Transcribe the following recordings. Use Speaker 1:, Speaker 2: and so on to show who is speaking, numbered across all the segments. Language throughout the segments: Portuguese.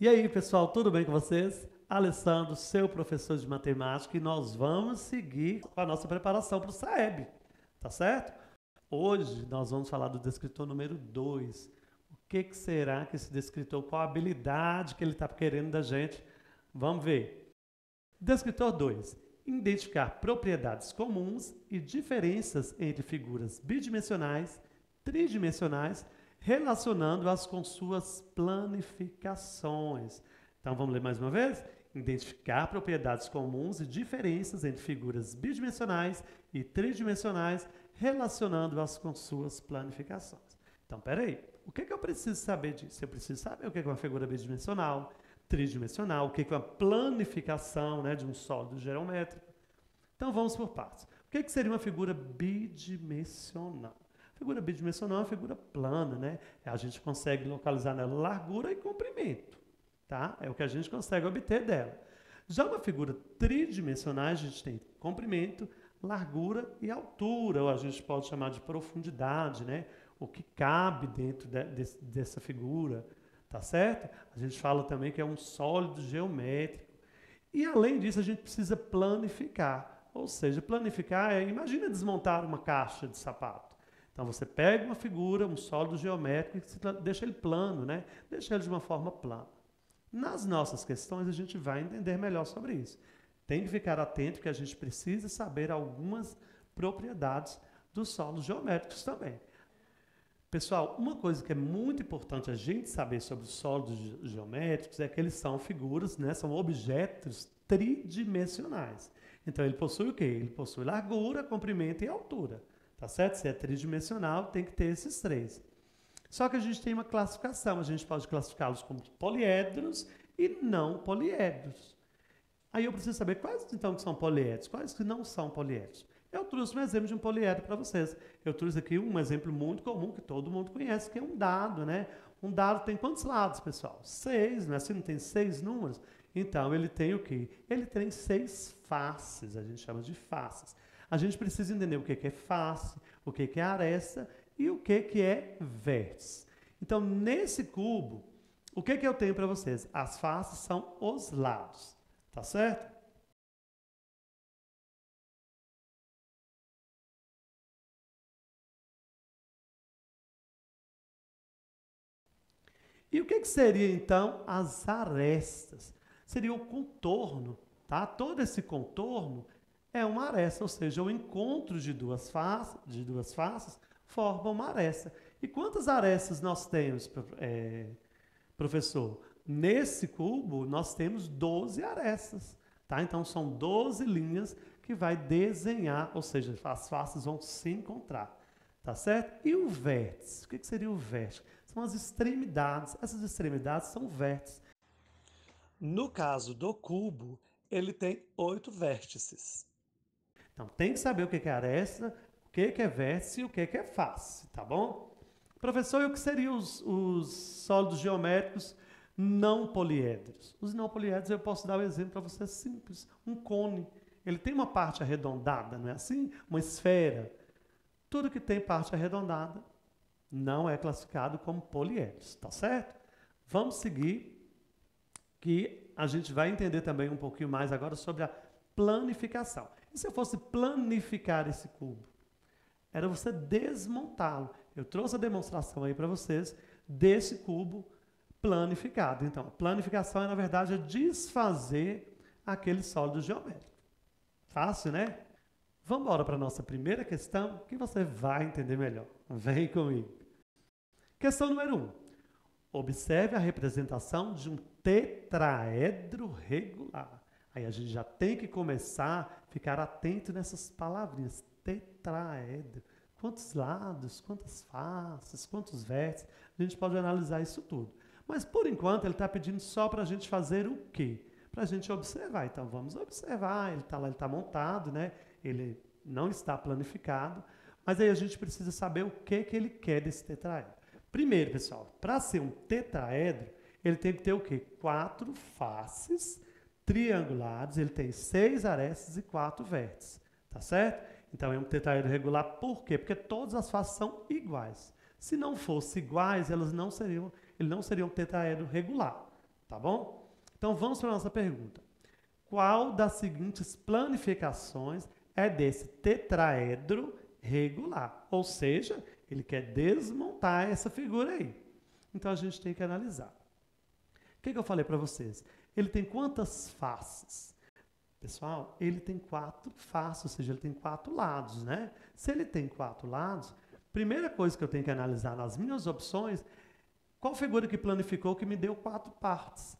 Speaker 1: E aí, pessoal, tudo bem com vocês? Alessandro, seu professor de matemática, e nós vamos seguir com a nossa preparação para o SAEB, tá certo? Hoje nós vamos falar do descritor número 2. O que será que esse descritor, qual a habilidade que ele está querendo da gente? Vamos ver. Descritor 2. Identificar propriedades comuns e diferenças entre figuras bidimensionais, tridimensionais, relacionando-as com suas planificações. Então vamos ler mais uma vez? Identificar propriedades comuns e diferenças entre figuras bidimensionais e tridimensionais, relacionando-as com suas planificações. Então, peraí, o que eu preciso saber disso? Eu preciso saber o que é uma figura bidimensional, tridimensional, o que é uma planificação, né, de um sólido geométrico. Então vamos por partes. O que seria uma figura bidimensional? Figura bidimensional é uma figura plana, né? A gente consegue localizar nela largura e comprimento, tá? É o que a gente consegue obter dela. Já uma figura tridimensional, a gente tem comprimento, largura e altura, ou a gente pode chamar de profundidade, né? O que cabe dentro dessa figura, tá certo? A gente fala também que é um sólido geométrico. E além disso, a gente precisa planificar. Ou seja, planificar imagina desmontar uma caixa de sapato. Então você pega uma figura, um sólido geométrico e deixa ele plano, né? Deixa ele de uma forma plana. Nas nossas questões a gente vai entender melhor sobre isso. Tem que ficar atento que a gente precisa saber algumas propriedades dos sólidos geométricos também. Pessoal, uma coisa que é muito importante a gente saber sobre os sólidos geométricos é que eles são figuras, né? São objetos tridimensionais. Então ele possui o quê? Ele possui largura, comprimento e altura. Tá certo? Se é tridimensional, tem que ter esses três. Só que a gente tem uma classificação. A gente pode classificá-los como poliedros e não poliedros. Aí eu preciso saber quais então que são poliedros, quais que não são poliedros. Eu trouxe um exemplo de um poliedro para vocês. Eu trouxe aqui um exemplo muito comum que todo mundo conhece, que é um dado, né? Um dado tem quantos lados, pessoal? 6, não é assim? Não tem 6 números? Então, ele tem o quê? Ele tem 6 faces, a gente chama de faces. A gente precisa entender o que é face, o que é aresta e o que é vértice. Então, nesse cubo, o que eu tenho para vocês? As faces são os lados, tá certo? E o que seria, então, as arestas? Seria o contorno, tá? Todo esse contorno é uma aresta, ou seja, o encontro de duas faces forma uma aresta. E quantas arestas nós temos, professor? Nesse cubo, nós temos 12 arestas, tá? Então, são 12 linhas que vai desenhar, ou seja, as faces vão se encontrar, tá certo? E o vértice? O que seria o vértice? São as extremidades. Essas extremidades são vértices. No caso do cubo, ele tem 8 vértices. Então, tem que saber o que é aresta, o que é vértice e o que é face, tá bom? Professor, e o que seriam os sólidos geométricos não poliedros? Os não poliedros, eu posso dar um exemplo para você simples. Um cone. Ele tem uma parte arredondada, não é assim? Uma esfera. Tudo que tem parte arredondada não é classificado como poliedros, tá certo? Vamos seguir, que a gente vai entender também um pouquinho mais agora sobre a planificação. E se eu fosse planificar esse cubo? Era você desmontá-lo. Eu trouxe a demonstração aí para vocês desse cubo planificado. Então, a planificação é, na verdade, desfazer aquele sólido geométrico. Fácil, né? Vamos embora para a nossa primeira questão, que você vai entender melhor. Vem comigo. Questão número 1. Observe a representação de um tetraedro regular. Aí a gente já tem que começar a ficar atento nessas palavrinhas. Tetraedro. Quantos lados, quantas faces, quantos vértices. A gente pode analisar isso tudo. Mas, por enquanto, ele está pedindo só para a gente fazer o quê? Para a gente observar. Então, vamos observar. Ele está lá, ele está montado, né? Ele não está planificado. Mas aí a gente precisa saber o que ele quer desse tetraedro. Primeiro, pessoal, para ser um tetraedro, ele tem que ter o quê? 4 faces triangulares, ele tem 6 arestas e 4 vértices, tá certo? Então é um tetraedro regular, por quê? Porque todas as faces são iguais. Se não fossem iguais, ele não seria um tetraedro regular, Tá bom? Então vamos para a nossa pergunta. Qual das seguintes planificações é desse tetraedro regular? Ou seja, ele quer desmontar essa figura aí. Então a gente tem que analisar. O que eu falei para vocês? Ele tem quantas faces? Pessoal, ele tem 4 faces, ou seja, ele tem 4 lados, né? Se ele tem 4 lados, primeira coisa que eu tenho que analisar nas minhas opções, qual figura que planificou que me deu 4 partes?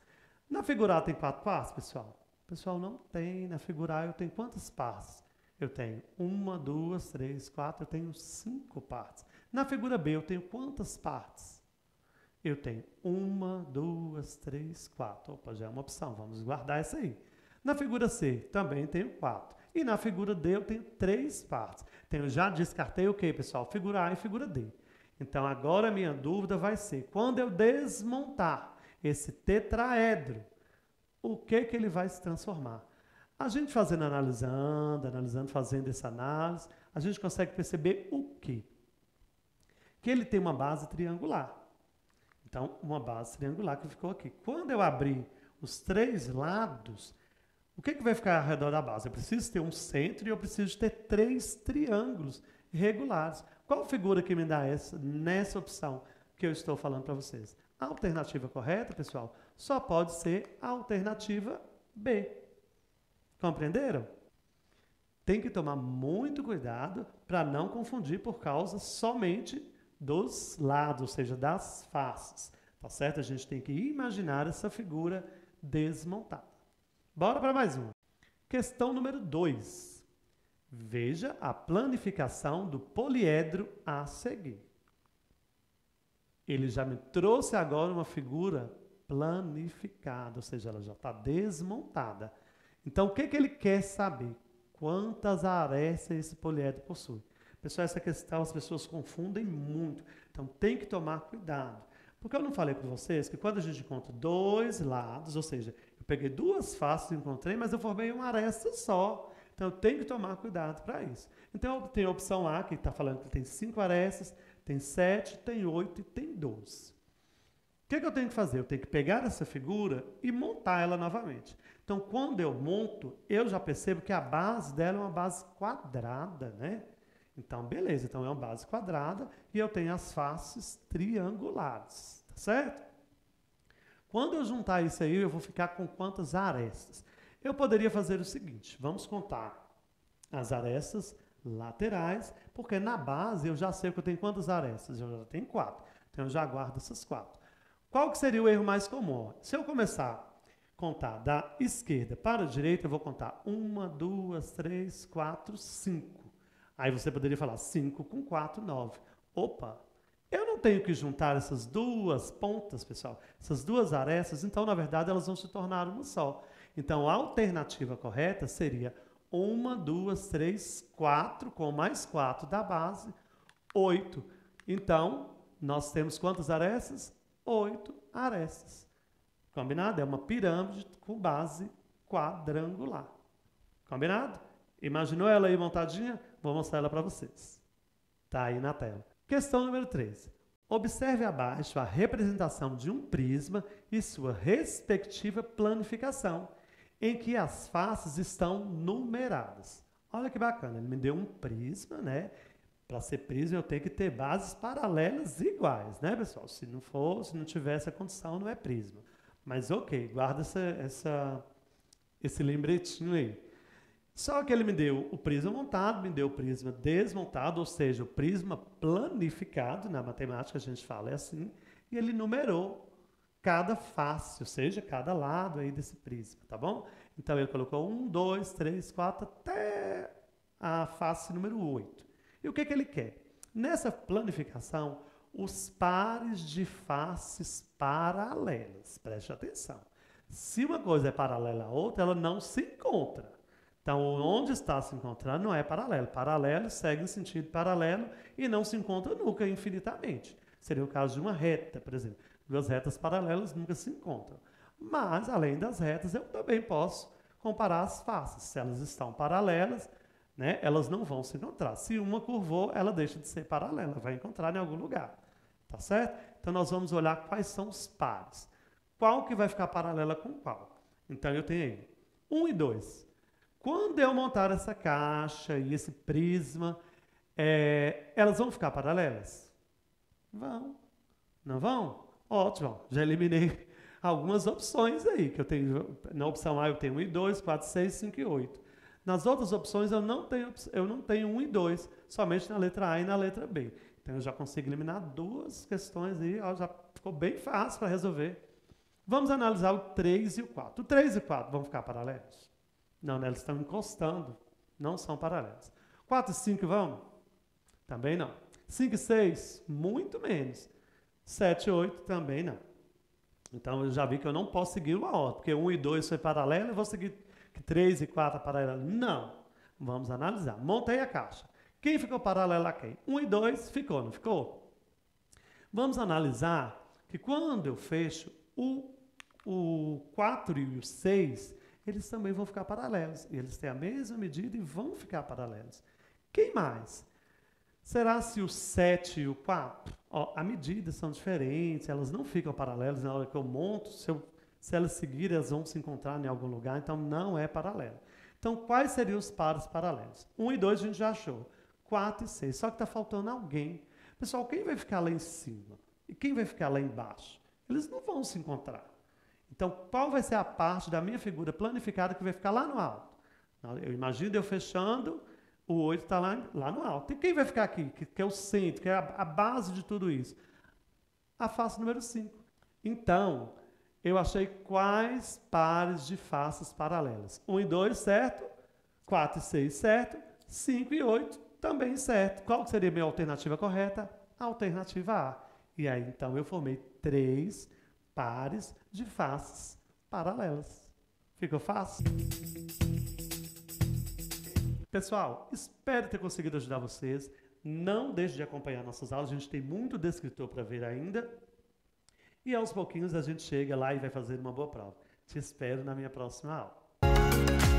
Speaker 1: Na figura A tem 4 partes, pessoal? Pessoal, não tem. Na figura A eu tenho quantas partes? Eu tenho 1, 2, 3, 4, eu tenho 5 partes. Na figura B eu tenho quantas partes? Eu tenho 1, 2, 3, 4. Opa, já é uma opção, vamos guardar essa aí. Na figura C também tenho 4. E na figura D eu tenho 3 partes. Então eu já descartei o quê, pessoal? Figura A e figura D. Então agora a minha dúvida vai ser, quando eu desmontar esse tetraedro, o que ele vai se transformar? A gente analisando, fazendo essa análise, a gente consegue perceber o quê? Que ele tem uma base triangular. Então, uma base triangular que ficou aqui. Quando eu abrir os 3 lados, o que vai ficar ao redor da base? Eu preciso ter um centro e eu preciso ter 3 triângulos regulares. Qual figura que me dá essa nessa opção que eu estou falando para vocês? A alternativa correta, pessoal, só pode ser a alternativa B. Compreenderam? Tem que tomar muito cuidado para não confundir por causa somente dos lados, ou seja, das faces. Tá certo? A gente tem que imaginar essa figura desmontada. Bora para mais uma. Questão número 2. Veja a planificação do poliedro a seguir. Ele já me trouxe agora uma figura planificada, ou seja, ela já está desmontada. Então, o que ele quer saber? Quantas arestas esse poliedro possui? Pessoal, essa questão as pessoas confundem muito. Então, tem que tomar cuidado. Porque eu não falei para vocês que quando a gente encontra 2 lados, ou seja, eu peguei 2 faces e encontrei, mas eu formei uma aresta só. Então, eu tenho que tomar cuidado para isso. Então, eu tenho a opção A, que está falando que tem 5 arestas, tem 7, tem 8 e tem 12. O que eu tenho que fazer? Eu tenho que pegar essa figura e montar ela novamente. Então, quando eu monto, eu já percebo que a base dela é uma base quadrada, né? Então, beleza. Então, é uma base quadrada e eu tenho as faces triangulares, tá certo? Quando eu juntar isso aí, eu vou ficar com quantas arestas? Eu poderia fazer o seguinte, vamos contar as arestas laterais, porque na base eu já sei que eu tenho quantas arestas? Eu já tenho 4. Então, eu já guardo essas 4. Qual que seria o erro mais comum? Se eu começar a contar da esquerda para a direita, eu vou contar 1, 2, 3, 4, 5. Aí você poderia falar 5 com 4, 9. Opa, eu não tenho que juntar essas 2 pontas, pessoal, essas 2 arestas, então, na verdade, elas vão se tornar uma só. Então, a alternativa correta seria 1, 2, 3, 4, com mais 4 da base, 8. Então, nós temos quantas arestas? 8 arestas. Combinado? É uma pirâmide com base quadrangular. Combinado? Imaginou ela aí montadinha? Vou mostrar ela para vocês. Está aí na tela. Questão número 3. Observe abaixo a representação de um prisma e sua respectiva planificação, em que as faces estão numeradas. Olha que bacana, ele me deu um prisma, né? Para ser prisma, eu tenho que ter bases paralelas iguais, né, pessoal? Se não tiver essa condição, não é prisma. Mas ok, guarda esse lembretinho aí. Só que ele me deu o prisma montado, me deu o prisma desmontado, ou seja, o prisma planificado, na matemática a gente fala é assim, e ele numerou cada face, ou seja, cada lado aí desse prisma, tá bom? Então ele colocou 1, 2, 3, 4, até a face número 8. E o que ele quer? Nessa planificação, os pares de faces paralelas. Preste atenção. Se uma coisa é paralela à outra, ela não se encontra. Então, onde está se encontrando não é paralelo. Paralelo segue em sentido paralelo e não se encontra nunca infinitamente. Seria o caso de uma reta, por exemplo. 2 retas paralelas nunca se encontram. Mas, além das retas, eu também posso comparar as faces. Se elas estão paralelas, né, elas não vão se encontrar. Se uma curvou, ela deixa de ser paralela, vai encontrar em algum lugar. Tá certo? Então, nós vamos olhar quais são os pares. qual que vai ficar paralela com qual. Então, eu tenho aí 1 e 2. Quando eu montar essa caixa e esse prisma, elas vão ficar paralelas? Vão. Não vão? Ótimo. Já eliminei algumas opções aí, que eu tenho. Na opção A eu tenho 1 e 2, 4, 6, 5 e 8. Nas outras opções eu não tenho 1 e 2, somente na letra A e na letra B. Então eu já consigo eliminar 2 questões aí, ó, já ficou bem fácil para resolver. Vamos analisar o 3 e o 4. O 3 e o 4 vão ficar paralelos? Não, né? Eles estão encostando, não são paralelos. 4 e 5 vão? Também não. 5 e 6? Muito menos. 7 e 8? Também não. Então eu já vi que eu não posso seguir uma ordem, porque 1 e 2 foi paralelo, eu vou seguir 3 e 4 paralelo. Não. Vamos analisar. Montei a caixa. Quem ficou paralelo a quem? 1 e 2 ficou, não ficou? Vamos analisar que quando eu fecho o 4 e o 6, eles também vão ficar paralelos. E eles têm a mesma medida e vão ficar paralelos. Quem mais? Será se o 7 e o 4? Ó, a medida são diferentes, elas não ficam paralelas na hora que eu monto. Se elas seguirem, elas vão se encontrar em algum lugar, então não é paralelo. Então, quais seriam os pares paralelos? 1 e 2 a gente já achou. 4 e 6. Só que está faltando alguém. Pessoal, quem vai ficar lá em cima? E quem vai ficar lá embaixo? Eles não vão se encontrar. Então, qual vai ser a parte da minha figura planificada que vai ficar lá no alto? Eu imagino eu fechando, o 8 está lá no alto. E quem vai ficar aqui? Que é o centro, que é a base de tudo isso? A face número 5. Então, eu achei quais pares de faces paralelas. 1 e 2, certo? 4 e 6, certo? 5 e 8, também certo. Qual seria a minha alternativa correta? A alternativa A. E aí, então, eu formei 3 pares de faces paralelas. Ficou fácil? Pessoal, espero ter conseguido ajudar vocês. Não deixe de acompanhar nossas aulas. A gente tem muito descritor para ver ainda. E aos pouquinhos a gente chega lá e vai fazer uma boa prova. Te espero na minha próxima aula.